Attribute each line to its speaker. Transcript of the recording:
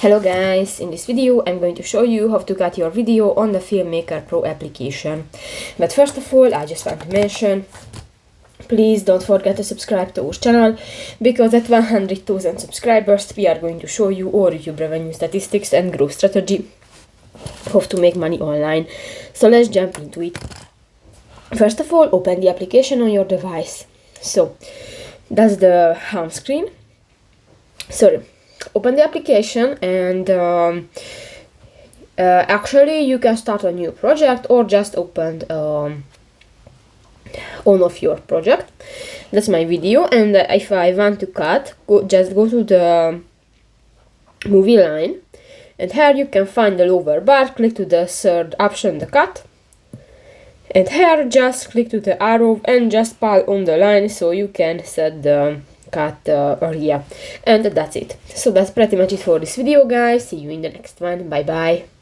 Speaker 1: Hello guys, in this video I'm going to show you how to cut your video on the Filmmaker Pro application. But first of all, I just want to mention, please don't forget to subscribe to our channel, because at 100,000 subscribers we are going to show you our YouTube revenue statistics and growth strategy, how to make money online. So let's jump into it. First of all, open the application on your device. So that's the home screen. Open the application and actually you can start a new project or just open one of your project. That's my video, and if I want to cut, just go to the movie line, and here you can find the lower bar, click to the third option, the cut, and here just click to the arrow and just pull on the line so you can set the cut area, and that's it. So that's pretty much it for this video, guys. See you in the next one. Bye bye.